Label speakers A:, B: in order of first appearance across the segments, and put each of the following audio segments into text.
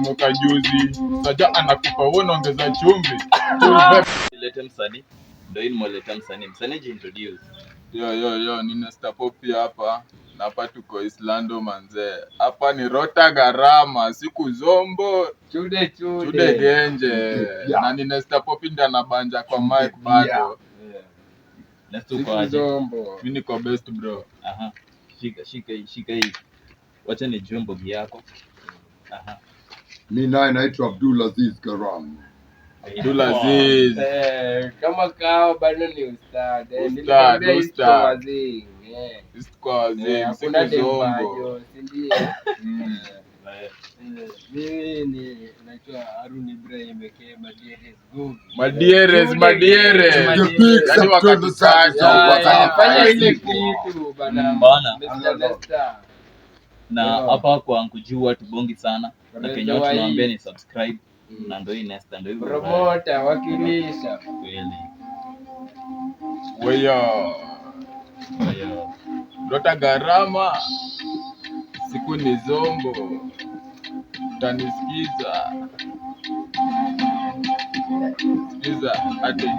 A: uliomoka juzi. Saja anakupa wewe ongeza chumvi.
B: Lete msanii. Ndio hii nimeleta msanii. Msanii introduce.
A: Yo, nina Stapopi hapa. Na hapa tuko Islando manze. Hapa ni Rota Garama, siku Zombo, chude genje. Na nina Stapopi ndio anabanja kwa mic bado.
B: Let's go aje.
A: Mimi niko best bro.
B: Aha. Shika hii. Wacha ni jumbo yako. Aha.
C: Mimi naye naitwa Abdulaziz Garam.
A: Abdulaziz.
D: Kama kao bado ni ustad.
A: Ustad.
D: Wazee.
A: Kwa wazee,
D: Hakuna
A: siku Zombo.
D: dembajo, si ndio? Mimi naitwa Harun Ibrahim aka Madieres Gogi.
A: Madieres. Yaani wakati sasa
D: Fanya ile kitu bana.
B: Bana. Na hapa kwa kujua tubongi sana. Na Kenya tunaambia ni subscribe. Na ndio hii Nesta ndio hivyo.
D: Promoter wakilisha.
B: Kweli.
A: Weyo. Rota Garama, siku ni Zombo. Utanisikiza. Sikiza ati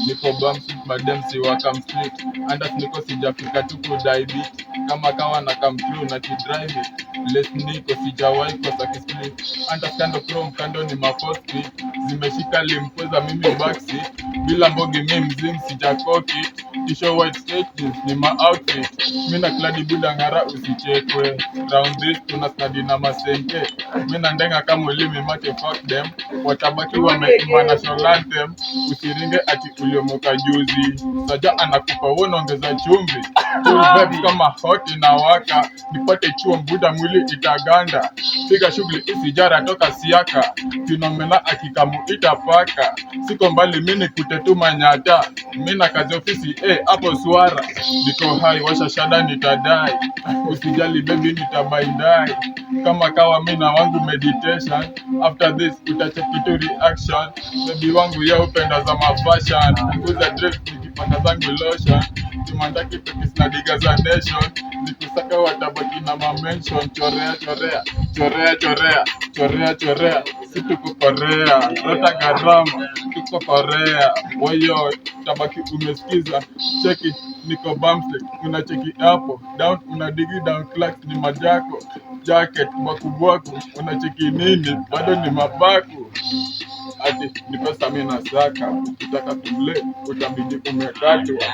A: niko bumps madam si waka mstreet. Andas niko sijafika tu kudai beat. Kama kawa na come through na kidrive it. Less niko sijawahi kosa kisplit. Andas kando chrome kando ni mafosti. Zimeshika limpoza mimi backseat. Bila mbogi mimi mzim sijakoki. Tisho white skate ni ma outfit. Mina kladi buda ngara usichekwe. Round this tunasnadi na masenke. Mina ndenga kama ulimi make fuck them. Watabaki wameimba national anthem. Usiringe ati uliomoka juzi. Saja anakupa wewe ongeza chumvi. Vibe kama hot inawaka. Nipate chuo mbuda mwili itaganda. Piga shughuli isijara toka siaka. Finomena akikamuita paka. Siko mbali mimi kutetuma nyata. Mina kazi ofisi hapo swara. Niko hai washa shada nitadai. Usijali baby nitabaidai. Kama kawa mina wangu meditation. After this utacheki tu reaction. Baby wangu ya upenda za mafashion. Kuza dress nikipata zangu lotion. Kimandaki tukisna diga za nation. Nikusaka watabaki na mamention. Chorea. Si tuko Korea. Rota Garama, tuko Korea. Wayo, tabaki umesikiza. Cheki, niko bumstick. Unacheki hapo. Down, unadigi down clacks ni majako. Jacket, baku. Unacheki nini? Bado ni mabaku. Ati, ni pesa mimi nasaka. Ukitaka kumle, utabidi umekatwa.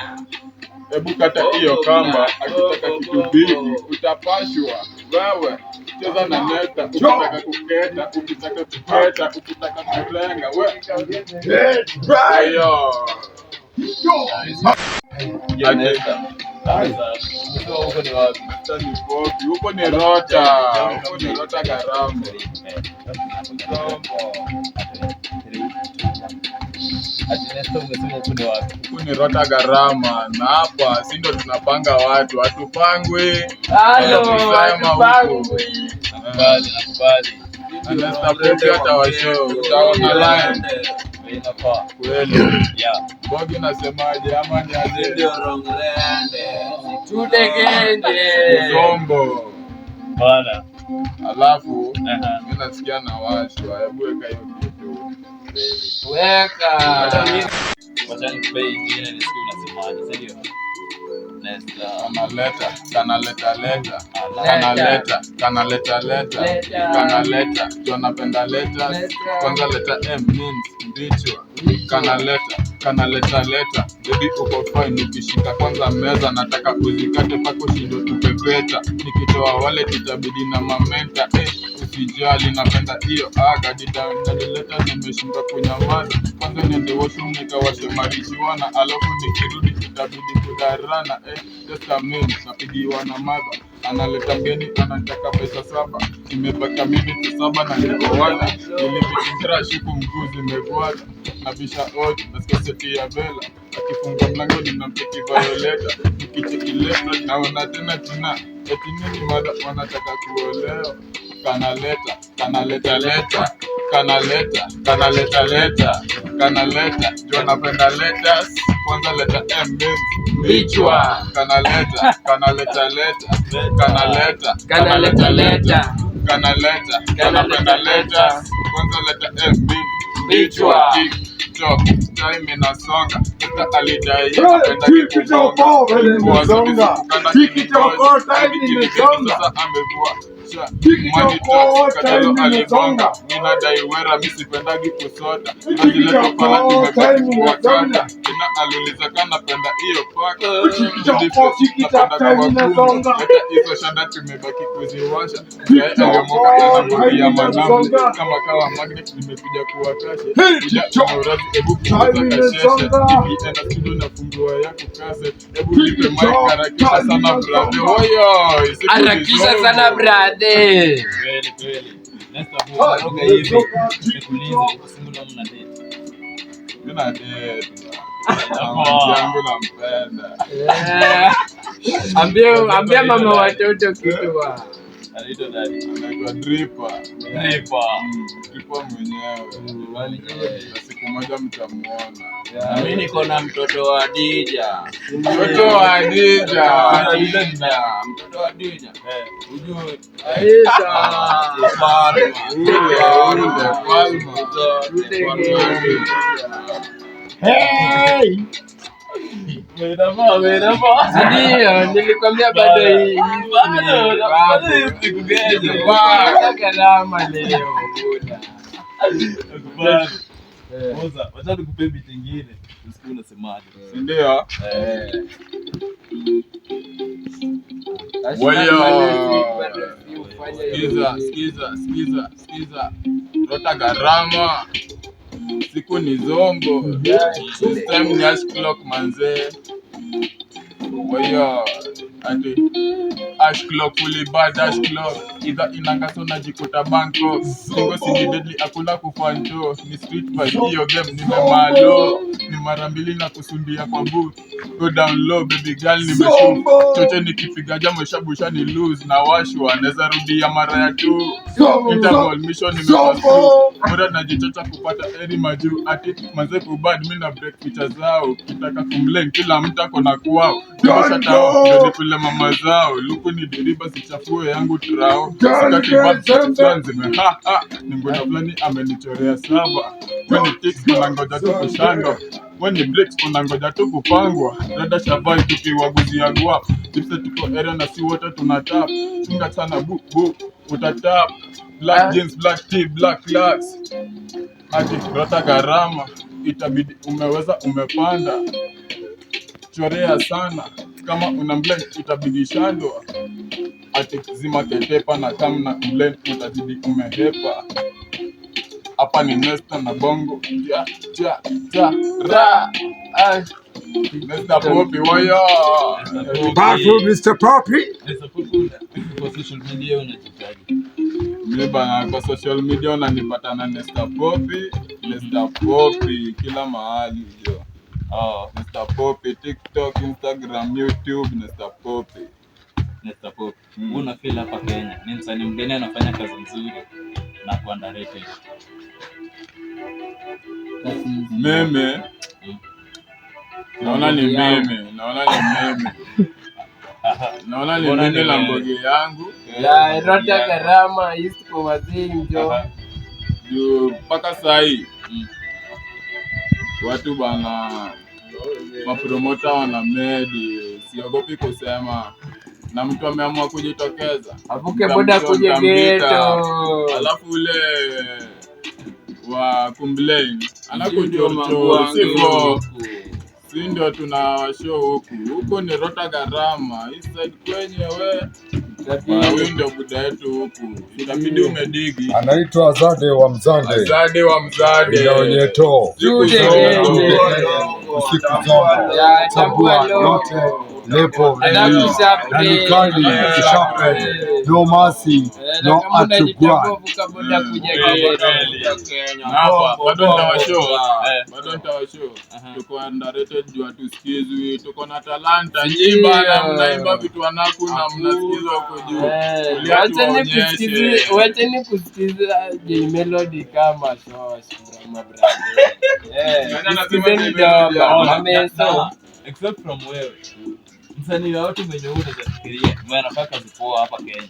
A: Hebu kata hiyo kamba, akitaka kitu bigi, utapashwa. Wewe, cheza na neta, ukitaka kuketa, ukitaka kulenga, wewe.
B: Ya Nesta. Huko ni wapi?
A: Huko ni Rota Garama.
B: Ati Nesta umesema huko ni wapi?
A: Huko ni Rota Garama. Na hapa si ndo tunapanga watu, hatupangwi.
B: Nakubali.
A: Na Stapopi hata washow, utaona line.
B: Inafaa.
A: Kweli.
B: Yeah.
A: Bogi nasemaje ama ni aje?
D: Chude genje.
A: Zombo.
B: Bana.
A: Alafu mimi nasikia na washwa. Hebu weka hiyo kitu.
D: Weka.
B: Wacha niplay ingine nisikie unasemaje, sio? Nesta
A: kanaleta tunapenda leta kwanza leta M means mbichwa kanaleta baby uko fine nikishika kwanza meza nataka uzikate pako shindo tupepeta nikitoa wale tutabidi na mamenta usijali napenda hiyo kadileta nimeshinda kunyamaza kwanza niende washroom nikawashe marijuana alafu nikirudi itabidi kudarana just a minute napigiwa na mother analeta mgeni anataka pesa 7 nimepata minute 7 na niko wala nilipitia shuku mguu zimegwada na bisha odd nasikia seti ya bela akifunga mlango ninamcheki Violeta nikicheki left naona tena eti nini mother wanataka kuolewa kanaleta jua napenda letters kwanza leta M bichwa kanaleta kanaleta kanapenda leta kwanza leta MB
D: Bichwa.
A: TikTok time inasonga hata alidai anapenda
C: TikTok inasonga. TikTok time inasonga.
A: sasa amevua
C: TikTok time inasonga.
A: ninadai wera mimi sipendagi kusota
C: TikTok time inasonga.
A: ina aliuliza kana penda hiyo paka
C: TikTok time inasonga.
A: hata hizo shada tumebaki kuziwasha ya manambo kama kawa magnet nimekuja kuwakasha hebu enda studio na fungua yako kase hebu nipe mic harakisha sana brother oyo
D: Harakisha sana brother.
B: Kweli. Nesta bwana, roga hivi. Nikuulize, usimula mna date.
A: nina date yangu nampenda
D: Ambia mama watoto kitu wa.
B: Anaitwa nani?
A: anaitwa Dripa
B: Dripa.
A: mwenyewe na siku moja mtamuona
B: Na mimi niko na mtoto wa Dija.
A: mtoto wa Dija
B: Mtoto wa Dija. Ujue
C: Hey!
D: Ndio nilikwambia bado hii. Gharama leo.
B: Wacha nikupe beat nyingine. Usikie unasemaje.
A: si ndio? Sikiza Rota gharama siku ni zombo this time ni ash clock manze waya ati ash clock fully bad ash clock idha inangaso najikuta Bangkok singo si deadly hakuna kufanto ni street vibe hiyo game nimemalo ni mara mbili na kusundia kwa booth go down low baby girl nimeshoot chote nikipiga jamo shabusha ni lose na washwa naweza rudia mara ya tu interval mission nimepasua bora najichocha kupata eri majuu ati manze kubad mimi na break picha zao kitaka kumlen kila mtu ako na kwao tosha tao ndio kule mama zao luku ni deriba sichafue yangu trao sika kibab zime ni ngona fulani amenichorea saba when it takes unangoja tu kushando when it breaks unangoja tu kupangwa dada shabai tukiwaguzia gwa tipse tuko area na si wote tunatap chunga sana bu utatap black jeans black tee black class ati Rota gharama itabidi umeweza umepanda chorea sana kama una blend itabidi shandwa ati zima ketepa na kama na blend utazidi umehepa hapa ni Nesta na bongo ra Nesta Poppy waya
C: Bafu Mr. Poppy.
B: Kwa social media unajitaji.
A: mimi bana kwa social media unanipata na Nesta Poppy kila mahali jo. Nesta Poppy TikTok, Instagram, YouTube Nesta Poppy.
B: Una feel hapa Kenya. Ni msanii mgeni anafanya kazi nzuri na ku underrated.
A: Meme naona ni meme la mboge yangu
D: Ya Rota gharama East kwa wazinjo.
A: juu mpaka sahi watu bana mapromota wana medi siogopi kusema na mtu ameamua kujitokeza
D: Avuke boda kuja ghetto.
A: alafu ule wa complain anakujocho sivyo si ndio tuna show huku ni Rota gharama hii side kwenyewe wewe ndio buda yetu huku itabidi umedigi
C: Anaitwa Azade wa Mzande. Inaonyeto. Usiku zote. Chambua yote. Lepo. Nanikali. Kishape. No mercy. No atugwa.
A: hapa bado nitawashow tuko underrated juu hatusikizwi tuko na talanta nyimba na mnaimba vitu wanaku na mnasikizwa huko juu
D: Wacheni kusikiza J Melody kama shosh drama brother.
B: Except from wewe. Msanii wa watu mwenye unaweza fikiria mwenye anafanya kazi poa hapa Kenya.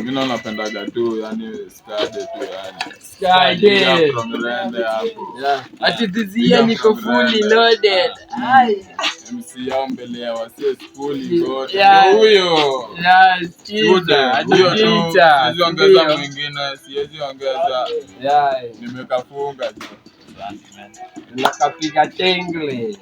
A: Mimi napendaga tu yani skade tu yani.
D: Skade.
A: From Rende hapo.
D: Yeah. Ati dizia niko fully loaded. Ai.
A: MC yao mbele ya wasee fully loaded.
D: Yeah.
A: Huyo.
D: Yeah, skiza.
A: Huyo tu.
D: Aticha.
A: Siwezi ongeza mwingine, siwezi ongeza.
D: Yeah.
A: Nimekafunga tu.
D: Nakapiga tengle.